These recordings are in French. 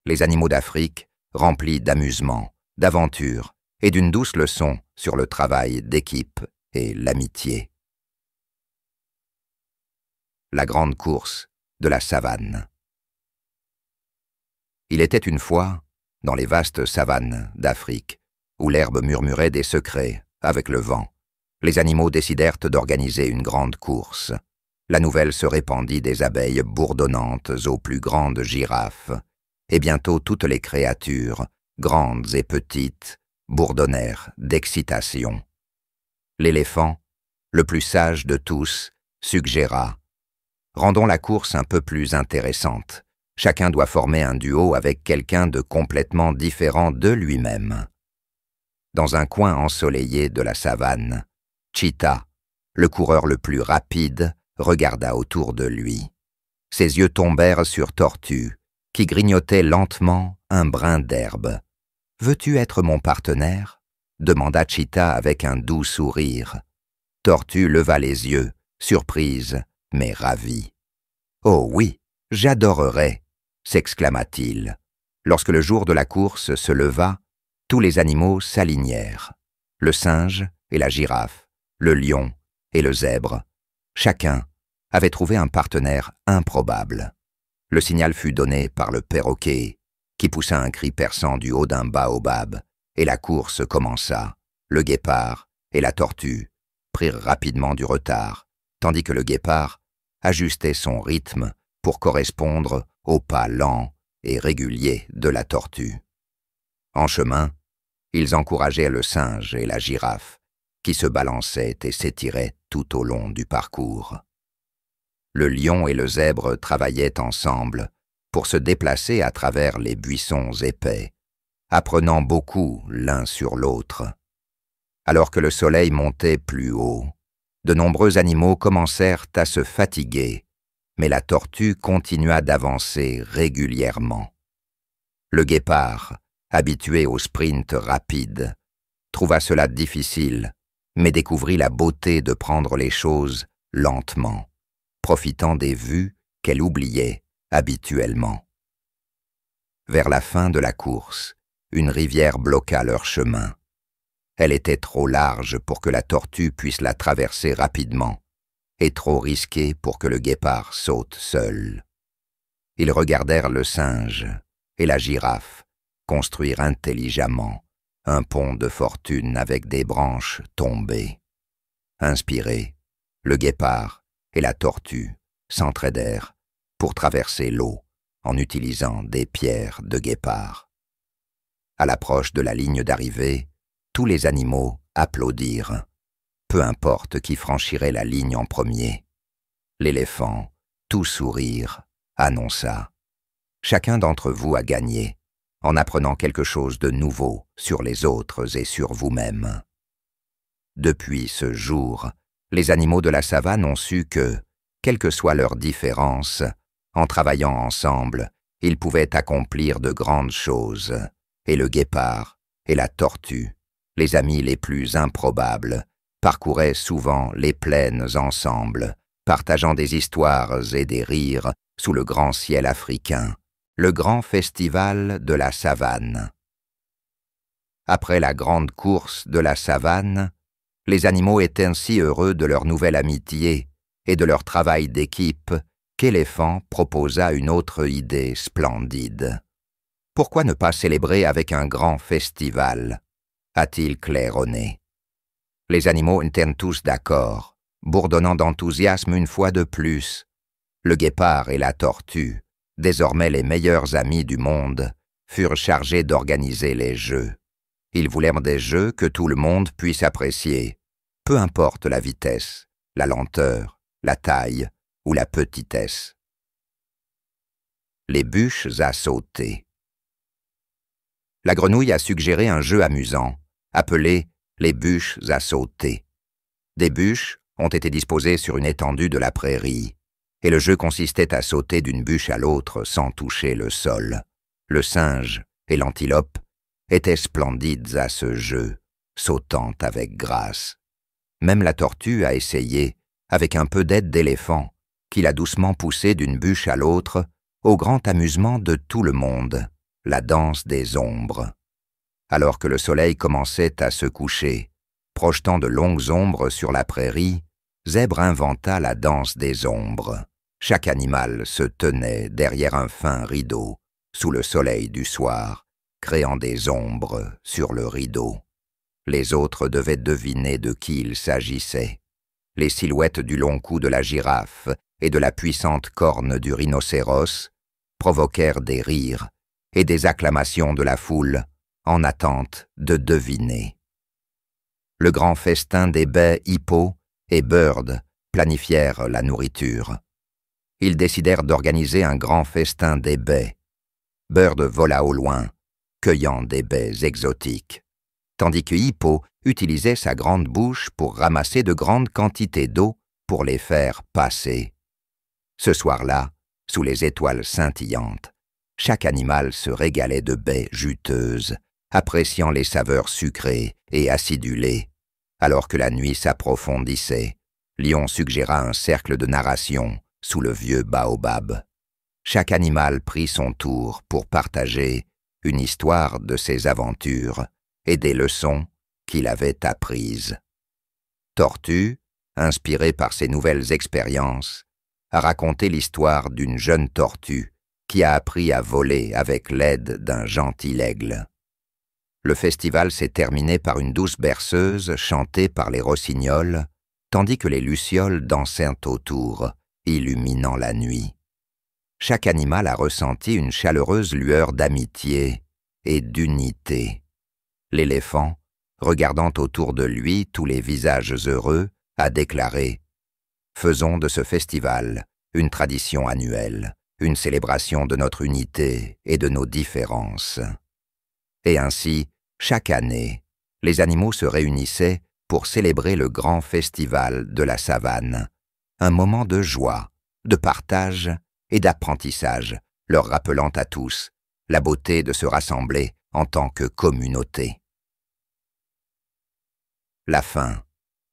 les animaux d'Afrique remplis d'amusement, d'aventure et d'une douce leçon sur le travail d'équipe et l'amitié. La grande course de la savane. Il était une fois, dans les vastes savanes d'Afrique, où l'herbe murmurait des secrets avec le vent, les animaux décidèrent d'organiser une grande course. La nouvelle se répandit des abeilles bourdonnantes aux plus grandes girafes, et bientôt toutes les créatures, grandes et petites, bourdonnèrent d'excitation. L'éléphant, le plus sage de tous, suggéra « Rendons la course un peu plus intéressante. Chacun doit former un duo avec quelqu'un de complètement différent de lui-même. » Dans un coin ensoleillé de la savane, Cheetah, le coureur le plus rapide, regarda autour de lui. Ses yeux tombèrent sur Tortue, qui grignotait lentement un brin d'herbe. « Veux-tu être mon partenaire ?» demanda Cheetah avec un doux sourire. Tortue leva les yeux, surprise, mais ravie. « Oh oui, j'adorerais !» s'exclama-t-il. Lorsque le jour de la course se leva, tous les animaux s'alignèrent. Le singe et la girafe, le lion et le zèbre. Chacun avait trouvé un partenaire improbable. Le signal fut donné par le perroquet, qui poussa un cri perçant du haut d'un baobab, et la course commença. Le guépard et la tortue prirent rapidement du retard, tandis que le guépard ajustait son rythme pour correspondre au pas lent et régulier de la tortue. En chemin, ils encourageaient le singe et la girafe, qui se balançaient et s'étiraient tout au long du parcours. Le lion et le zèbre travaillaient ensemble pour se déplacer à travers les buissons épais, apprenant beaucoup l'un sur l'autre. Alors que le soleil montait plus haut, de nombreux animaux commencèrent à se fatiguer, mais la tortue continua d'avancer régulièrement. Le guépard, habitué au sprint rapide, trouva cela difficile, mais découvrit la beauté de prendre les choses lentement, profitant des vues qu'elle oubliait habituellement. Vers la fin de la course, une rivière bloqua leur chemin. Elle était trop large pour que la tortue puisse la traverser rapidement, et trop risquée pour que le guépard saute seul. Ils regardèrent le singe et la girafe construire intelligemment un pont de fortune avec des branches tombées. Inspirés, le guépard et la tortue s'entraidèrent pour traverser l'eau en utilisant des pierres de guépard. À l'approche de la ligne d'arrivée, tous les animaux applaudirent, peu importe qui franchirait la ligne en premier. L'éléphant, tout sourire, annonça « Chacun d'entre vous a gagné, en apprenant quelque chose de nouveau sur les autres et sur vous-même. » Depuis ce jour, les animaux de la savane ont su que, quelles que soient leurs différences, en travaillant ensemble, ils pouvaient accomplir de grandes choses, et le guépard et la tortue, les amis les plus improbables, parcouraient souvent les plaines ensemble, partageant des histoires et des rires sous le grand ciel africain, le grand festival de la savane. Après la grande course de la savane, les animaux étaient si heureux de leur nouvelle amitié et de leur travail d'équipe qu'Éléphant proposa une autre idée splendide. « Pourquoi ne pas célébrer avec un grand festival ?» a-t-il claironné. Les animaux étaient tous d'accord, bourdonnant d'enthousiasme une fois de plus. Le guépard et la tortue, désormais les meilleurs amis du monde, furent chargés d'organiser les jeux. Ils voulèrent des jeux que tout le monde puisse apprécier, peu importe la vitesse, la lenteur, la taille ou la petitesse. Les bûches à sauter. La grenouille a suggéré un jeu amusant, appelé les bûches à sauter. Des bûches ont été disposées sur une étendue de la prairie, et le jeu consistait à sauter d'une bûche à l'autre sans toucher le sol. Le singe et l'antilope étaient splendides à ce jeu, sautant avec grâce. Même la tortue a essayé, avec un peu d'aide d'éléphant, qui l'a doucement poussée d'une bûche à l'autre, au grand amusement de tout le monde. la danse des ombres. Alors que le soleil commençait à se coucher, projetant de longues ombres sur la prairie, Zèbre inventa la danse des ombres. Chaque animal se tenait derrière un fin rideau, sous le soleil du soir, créant des ombres sur le rideau. Les autres devaient deviner de qui il s'agissait. Les silhouettes du long cou de la girafe et de la puissante corne du rhinocéros provoquèrent des rires et des acclamations de la foule en attente de deviner. Le grand festin des baies Hippo et Bird planifièrent la nourriture. Ils décidèrent d'organiser un grand festin des baies. Bird vola au loin, cueillant des baies exotiques, tandis que Hippo utilisait sa grande bouche pour ramasser de grandes quantités d'eau pour les faire passer. Ce soir-là, sous les étoiles scintillantes, chaque animal se régalait de baies juteuses, appréciant les saveurs sucrées et acidulées. Alors que la nuit s'approfondissait, Lion suggéra un cercle de narration sous le vieux baobab. Chaque animal prit son tour pour partager une histoire de ses aventures et des leçons qu'il avait apprises. Tortue, inspiré par ses nouvelles expériences, a raconté l'histoire d'une jeune tortue qui a appris à voler avec l'aide d'un gentil aigle. Le festival s'est terminé par une douce berceuse chantée par les rossignols, tandis que les lucioles dansaient autour, illuminant la nuit. Chaque animal a ressenti une chaleureuse lueur d'amitié et d'unité. L'éléphant, regardant autour de lui tous les visages heureux, a déclaré « Faisons de ce festival une tradition annuelle, une célébration de notre unité et de nos différences. » Et ainsi, chaque année, les animaux se réunissaient pour célébrer le grand festival de la savane, un moment de joie, de partage et d'apprentissage, leur rappelant à tous la beauté de se rassembler en tant que communauté. La fin.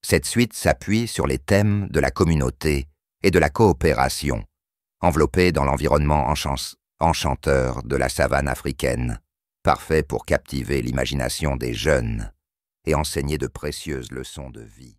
Cette suite s'appuie sur les thèmes de la communauté et de la coopération, enveloppés dans l'environnement enchanteur de la savane africaine, parfait pour captiver l'imagination des jeunes et enseigner de précieuses leçons de vie.